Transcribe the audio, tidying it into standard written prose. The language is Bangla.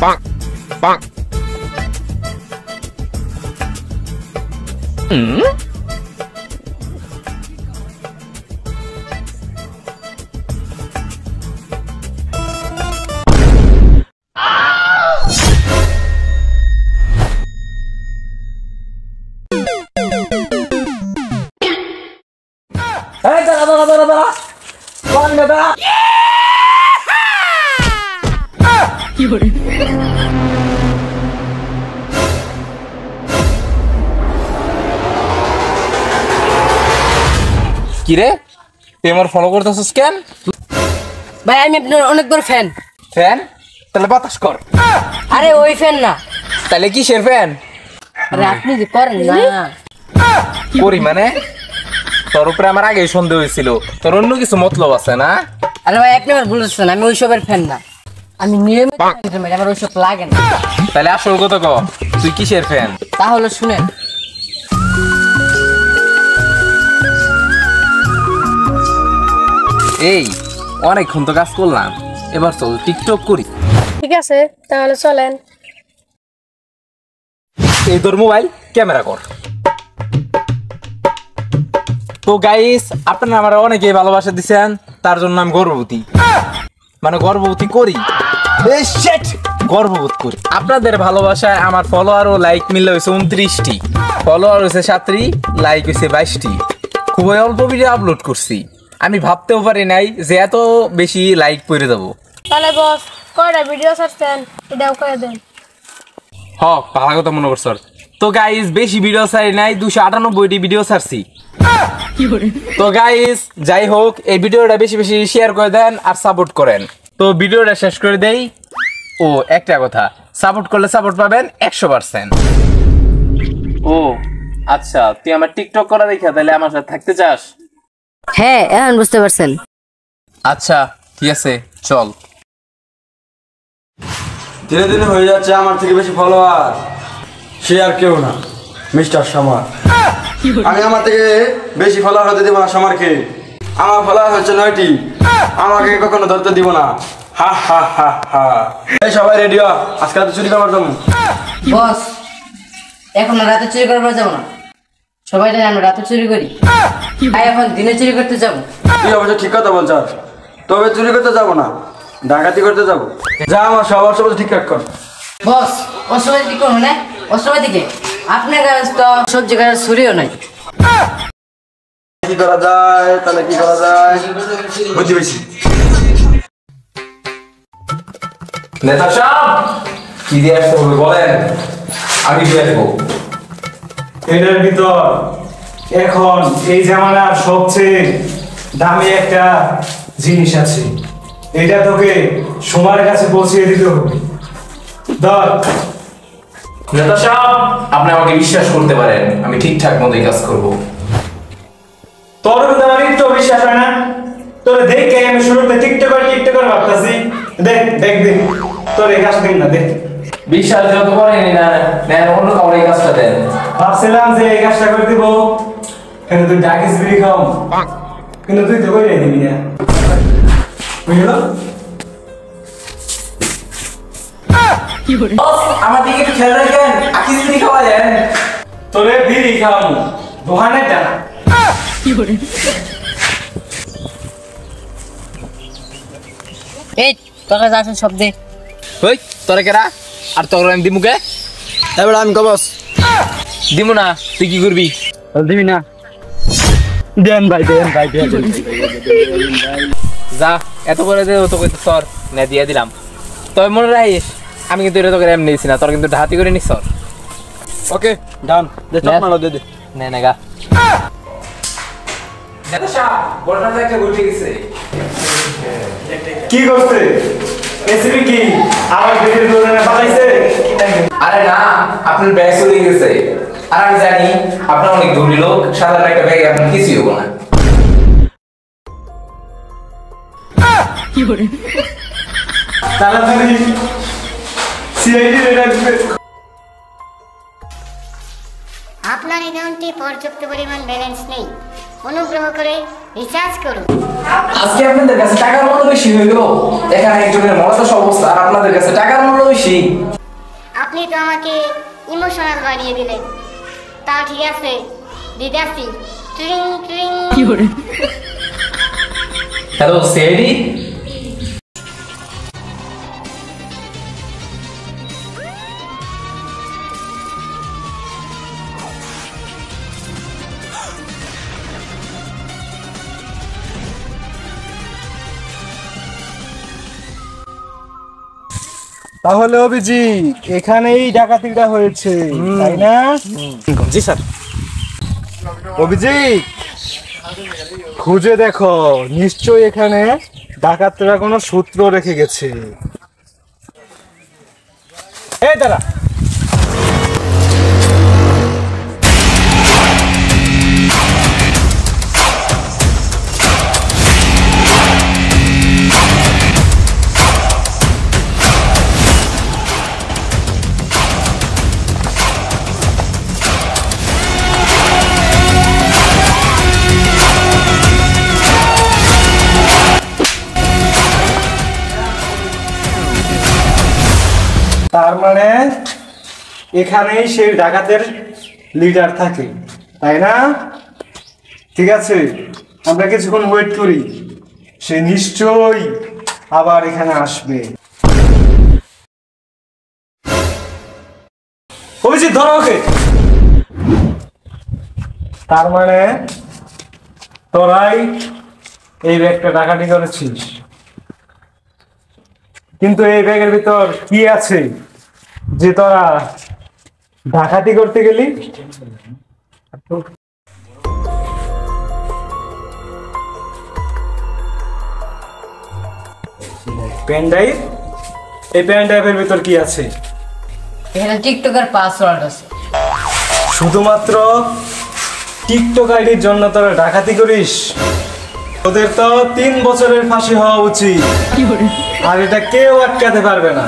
Bonk. Bonk. Hey, দাঁড়া কোন দাদা কি করে কি রে তুই আমার ফলো করতেছিস কেন? ভাই আমি আপনার অনেক বড় ফ্যান। ফ্যান? তাহলে বাতাস কর। আরে ওই ফ্যান না। তাহলে কিসের ফ্যান? আরে আপনি যে করেন না। করি মানে? তোর উপরে আমার আগেই সন্দেহ হয়েছিল, তোর অন্য কিছু মতলব আছে না? আরে ভাই আপনি আমার বলেছেন আমি ওইসবের ফ্যান না, আমি নিয়মিত আমার ওইসব লাগে না। তাহলে আসল কথা ক, তুই কিসের ফ্যান? তাহলে শুনেন, এই অনেকক্ষণ তো কাজ করলাম, এবার চল টিকটক করি। ঠিক আছে তাহলে চলেন। এই তোর মোবাইল ক্যামেরা কর। তো গাইস আপনারা আমার অনেকেই ভালোবাসা দিচ্ছেন, তার জন্য আমি গর্ববতী, মানে গর্ববতী করি, গর্ববোধ করি। আপনাদের ভালোবাসায় আমার ফলোয়ার ও লাইক মিলে হয়েছে 29টি, ফলোয়ার হয়েছে 7টি, লাইক হয়েছে 22টি। খুবই অল্প ভিডিও আপলোড করছি, আমি ভাবতেও পারি নাই যে এত বেশি লাইক পড়ে দেবো। তাহলে বস কয়টা ভিডিও ছাড়ছেন এটাও করে দেন। হ ভালো কথা মনে করছ। তো গাইস বেশি ভিডিও ছাড়ি নাই, 298টি ভিডিও ছাড়ছি। তো গাইস যাই হোক, এই ভিডিওটা বেশি বেশি শেয়ার করে দেন আর সাপোর্ট করেন। তো ভিডিওটা শেষ করে দেই। ও একটা কথা, সাপোর্ট করলে সাপোর্ট পাবেন 100%। ও আচ্ছা, তুই আমার টিকটক করা দেখা তাহলে আমার সাথে থাকতে চাস? হ্যাঁ এখন বুঝতে পারছেন। আচ্ছা ঠিক আছে চল। ধীরে ধীরে হয়ে যাচ্ছে আমার থেকে বেশি ফলোয়ার, সে আর কেউ না, মিস্টার সামার। আমি আমার থেকে বেশি ফলোয়ার হতে দিব না সামারকে। আমার ফলোয়ার হচ্ছে 9টি, আমাকে কখনো ধরতে দিব না। হা হা হা হা। এই সবাই রেডি হ, আজকে রাতে চুরি করবার যাবো। বস এখন রাতে চুরি করবার যাবো না, সবাই জানে আমরা রাতে চুরি করি, তাই এখন দিনে চুরি করতে যাবো। তুই অবশ্য ঠিক কথা বলছ, তবে চুরি করতে যাবো না, ডাকাতি করতে যাবো। যা আমার সবার সব ঠিকঠাক কর। বস অসময় কি করবো না, অসময় দিকে আপনার কাছে তো সবজি কাটার ছুরিও নাই। কি করা যায় তাহলে, কি করা যায় বুঝি বেশি। নেতা সাহেব কি দিয়ে আসতে হবে বলেন, আমি দিয়ে আসবো। এটার ভিতর এখন এই জামানার সবচেয়ে দামি একটা জিনিস আছে, এটা তোকে সময়ের কাছে পৌঁছিয়ে দিতে হবে। ধর। নেতা সাহেব আপনি আমাকে বিশ্বাস করতে পারেন, আমি ঠিকঠাক মতোই কাজ করব। তোর কিন্তু আমার একটু বিশ্বাস হয় না, তোরে দেখে আমি শুরুতে টিকটকার ভাবতেছি। দেখ দেখ দেখ তোর এই কাজ দিন না, দেখ। বিশ্বাস যত করেনি না, নেন অন্য কাউরে এই কাজটা দেন। ভাবছিলাম যে এই কাজটা করে দিব, কিন্তু তুই ডাকিস বিড়ি খাও, কিন্তু তুই তো করে দিবি না, বুঝলো? আমার দিকে একটু খেয়াল রাখেন, আকিস বিড়ি খাওয়া দেন। তোরে বিড়ি খাওয়াবো দোকানের টাকা। এই তোর কাছে আসেন সব দে। ওই তোরা কেরা আর তোর আমি দিমুকে? এবার আমি কবস দিমু না, তুই কি করবি? দিবি না? দেন ভাই, দেন ভাই, দেন। যা এত করে দে, তোকে সর না দিয়ে দিলাম। তবে মনে রাখিস আমি কিন্তু এটা তোকে এমনি দিছি না, তোর কিন্তু ঢাতি করে নিস। সর ওকে ডান, দে চপ মারো, দে দে। নে নেগা। নেতা সাহেব বড়টা তো একটা ঘুরতে গেছে। কি করছে এসিবি? কি আমার বেটের দোকানে পালাইছে? আরে না, আপনার ব্যাগ চলে গেছে। আর আমি জানি আপনার অনেক ধনী লোক, সাধারণ একটা ব্যাগে আপনার কিছুই হবো না। তাড়াতাড়ি সিআইডি রে ডাকবে। আপনার অ্যাকাউন্টে পর্যাপ্ত পরিমাণ ব্যালেন্স নেই, অনুগ্রহ করে রিচার্জ করুন। আজকে আপনাদের কাছে টাকার মূল্য বেশি হয়ে গেল। এখানে একজনের মহাদশা অবস্থা আর আপনাদের কাছে টাকার মূল্য বেশি। আপনি তো আমাকে ইমোশনাল বানিয়ে দিলেন। তাও ঠিক আছে, দিদাসি ট্রিং ট্রিং। হ্যালো সেরি, তাহলে অভিজিৎ এখানেই ডাকাতিটা হয়েছে, তাই না? জি স্যার। অভিজিৎ খুঁজে দেখো, নিশ্চয়ই এখানে ডাকাতরা কোনো সূত্র রেখে গেছে। এই দাঁড়া, তার মানে এখানেই সেই ডাকাতের লিডার থাকে, তাই না? ঠিক আছে, আমরা কিছুক্ষণ ওয়েট করি, সে নিশ্চয়ই আবার এখানে আসবে। অভিজিৎ ধরো ওকে। তার মানে তোরাই এই ব্যাগটা ডাকাতি করেছিস, কিন্তু এই ব্যাগের ভিতর কি আছে যে তোরা ডাকাতি করতে গেলি? Pen drive. এই পেন ড্রাইভের ভিতর কি আছে? এখানে টিকটকের পাসওয়ার্ড আছে। শুধুমাত্র টিকটক আইডির জন্য তোরা ডাকাতি করিস? তোদের তো 3 বছরের ফাঁসি হওয়া উচিত, আর এটা কেউ আটকাতে পারবে না।